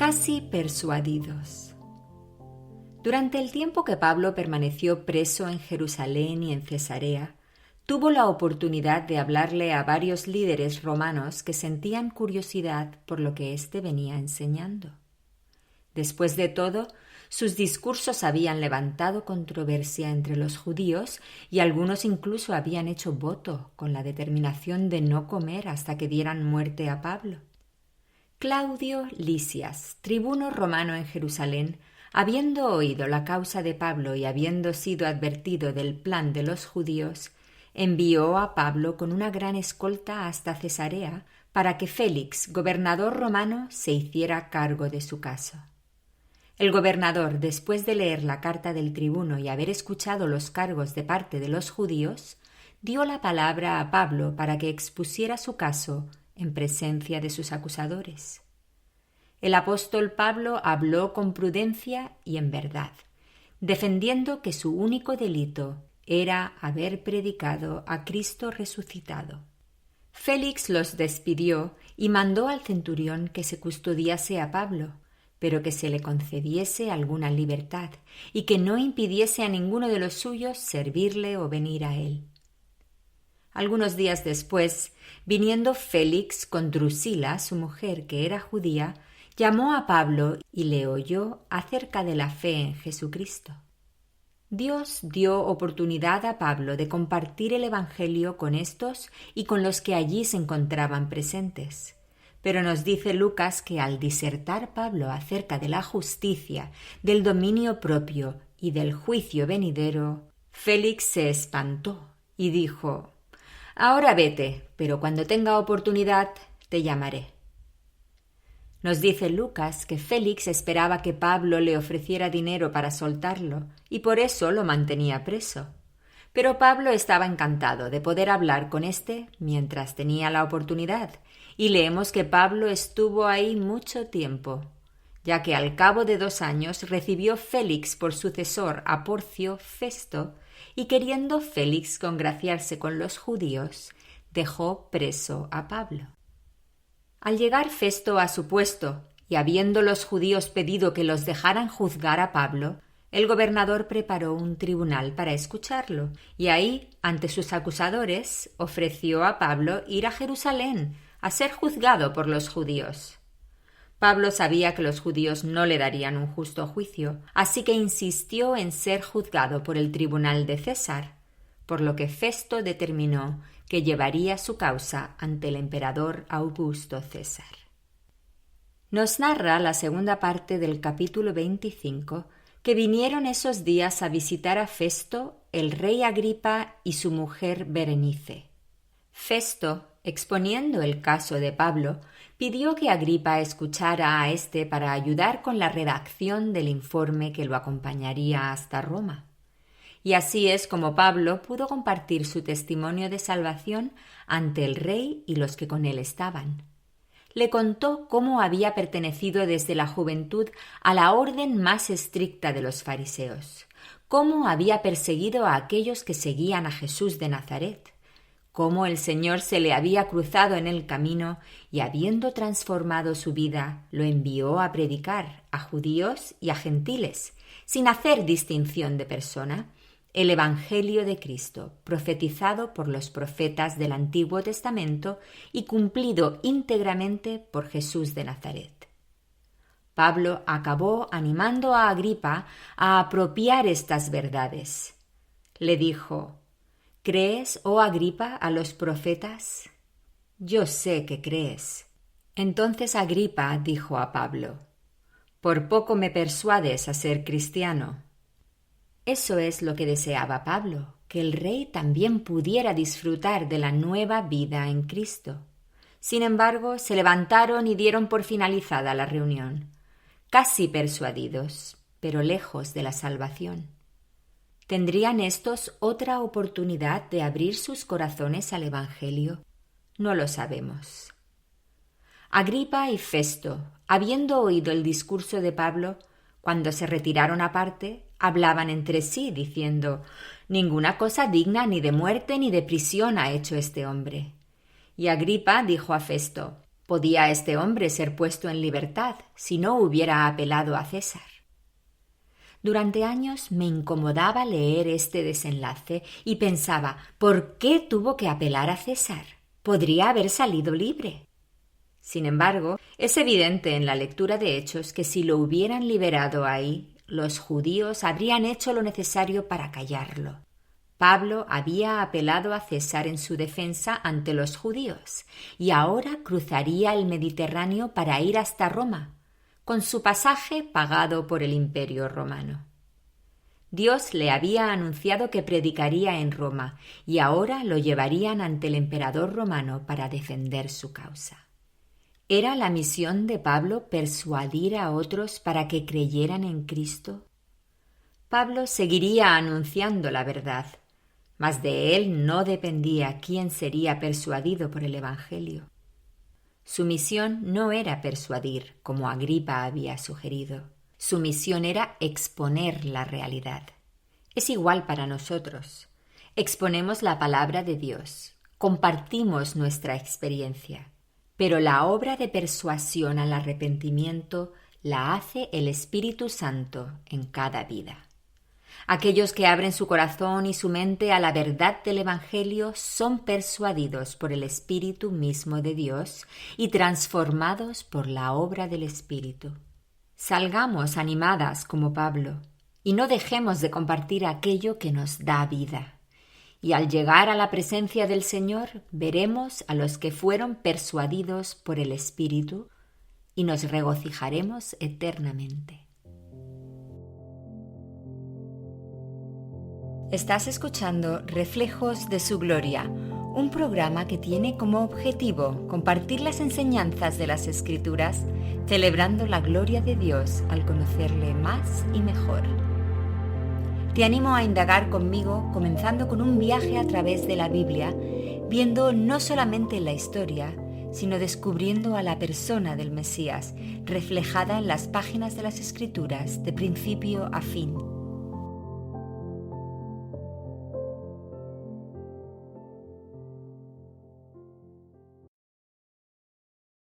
Casi persuadidos. Durante el tiempo que Pablo permaneció preso en Jerusalén y en Cesarea, tuvo la oportunidad de hablarle a varios líderes romanos que sentían curiosidad por lo que éste venía enseñando. Después de todo, sus discursos habían levantado controversia entre los judíos y algunos incluso habían hecho voto con la determinación de no comer hasta que dieran muerte a Pablo. Claudio Lisias, tribuno romano en Jerusalén, habiendo oído la causa de Pablo y habiendo sido advertido del plan de los judíos, envió a Pablo con una gran escolta hasta Cesarea para que Félix, gobernador romano, se hiciera cargo de su caso. El gobernador, después de leer la carta del tribuno y haber escuchado los cargos de parte de los judíos, dio la palabra a Pablo para que expusiera su caso en presencia de sus acusadores. El apóstol Pablo habló con prudencia y en verdad, defendiendo que su único delito era haber predicado a Cristo resucitado. Félix los despidió y mandó al centurión que se custodiase a Pablo, pero que se le concediese alguna libertad y que no impidiese a ninguno de los suyos servirle o venir a él. Algunos días después, viniendo Félix con Drusila, su mujer, que era judía, llamó a Pablo y le oyó acerca de la fe en Jesucristo. Dios dio oportunidad a Pablo de compartir el Evangelio con estos y con los que allí se encontraban presentes. Pero nos dice Lucas que al disertar Pablo acerca de la justicia, del dominio propio y del juicio venidero, Félix se espantó y dijo: «Ahora vete, pero cuando tenga oportunidad te llamaré». Nos dice Lucas que Félix esperaba que Pablo le ofreciera dinero para soltarlo y por eso lo mantenía preso. Pero Pablo estaba encantado de poder hablar con éste mientras tenía la oportunidad, y leemos que Pablo estuvo ahí mucho tiempo, ya que al cabo de 2 años recibió Félix por sucesor a Porcio Festo, y queriendo Félix congraciarse con los judíos, dejó preso a Pablo. Al llegar Festo a su puesto, y habiendo los judíos pedido que los dejaran juzgar a Pablo, el gobernador preparó un tribunal para escucharlo, y ahí, ante sus acusadores, ofreció a Pablo ir a Jerusalén a ser juzgado por los judíos. Pablo sabía que los judíos no le darían un justo juicio, así que insistió en ser juzgado por el tribunal de César, por lo que Festo determinó que llevaría su causa ante el emperador Augusto César. Nos narra la segunda parte del capítulo 25 que vinieron esos días a visitar a Festo el rey Agripa y su mujer Berenice. Festo, exponiendo el caso de Pablo, pidió que Agripa escuchara a éste para ayudar con la redacción del informe que lo acompañaría hasta Roma. Y así es como Pablo pudo compartir su testimonio de salvación ante el rey y los que con él estaban. Le contó cómo había pertenecido desde la juventud a la orden más estricta de los fariseos, cómo había perseguido a aquellos que seguían a Jesús de Nazaret, cómo el Señor se le había cruzado en el camino y, habiendo transformado su vida, lo envió a predicar a judíos y a gentiles, sin hacer distinción de persona, el Evangelio de Cristo, profetizado por los profetas del Antiguo Testamento y cumplido íntegramente por Jesús de Nazaret. Pablo acabó animando a Agripa a apropiar estas verdades. Le dijo: «¿Crees, oh Agripa, a los profetas? Yo sé que crees». Entonces Agripa dijo a Pablo: «Por poco me persuades a ser cristiano». Eso es lo que deseaba Pablo, que el rey también pudiera disfrutar de la nueva vida en Cristo. Sin embargo, se levantaron y dieron por finalizada la reunión, casi persuadidos, pero lejos de la salvación. ¿Tendrían estos otra oportunidad de abrir sus corazones al Evangelio? No lo sabemos. Agripa y Festo, habiendo oído el discurso de Pablo, cuando se retiraron aparte, hablaban entre sí, diciendo: «Ninguna cosa digna ni de muerte ni de prisión ha hecho este hombre». Y Agripa dijo a Festo: podía este hombre ser puesto en libertad si no hubiera apelado a César. Durante años me incomodaba leer este desenlace y pensaba, ¿por qué tuvo que apelar a César? Podría haber salido libre. Sin embargo, es evidente en la lectura de Hechos que si lo hubieran liberado ahí, los judíos habrían hecho lo necesario para callarlo. Pablo había apelado a César en su defensa ante los judíos y ahora cruzaría el Mediterráneo para ir hasta Roma, con su pasaje pagado por el Imperio romano. Dios le había anunciado que predicaría en Roma y ahora lo llevarían ante el emperador romano para defender su causa. ¿Era la misión de Pablo persuadir a otros para que creyeran en Cristo? Pablo seguiría anunciando la verdad, mas de él no dependía quién sería persuadido por el Evangelio. Su misión no era persuadir, como Agripa había sugerido. Su misión era exponer la realidad. Es igual para nosotros. Exponemos la palabra de Dios, compartimos nuestra experiencia, pero la obra de persuasión al arrepentimiento la hace el Espíritu Santo en cada vida. Aquellos que abren su corazón y su mente a la verdad del Evangelio son persuadidos por el Espíritu mismo de Dios y transformados por la obra del Espíritu. Salgamos animadas como Pablo y no dejemos de compartir aquello que nos da vida. Y al llegar a la presencia del Señor veremos a los que fueron persuadidos por el Espíritu y nos regocijaremos eternamente. Estás escuchando Reflejos de su Gloria, un programa que tiene como objetivo compartir las enseñanzas de las Escrituras, celebrando la gloria de Dios al conocerle más y mejor. Te animo a indagar conmigo, comenzando con un viaje a través de la Biblia, viendo no solamente la historia, sino descubriendo a la persona del Mesías, reflejada en las páginas de las Escrituras de principio a fin.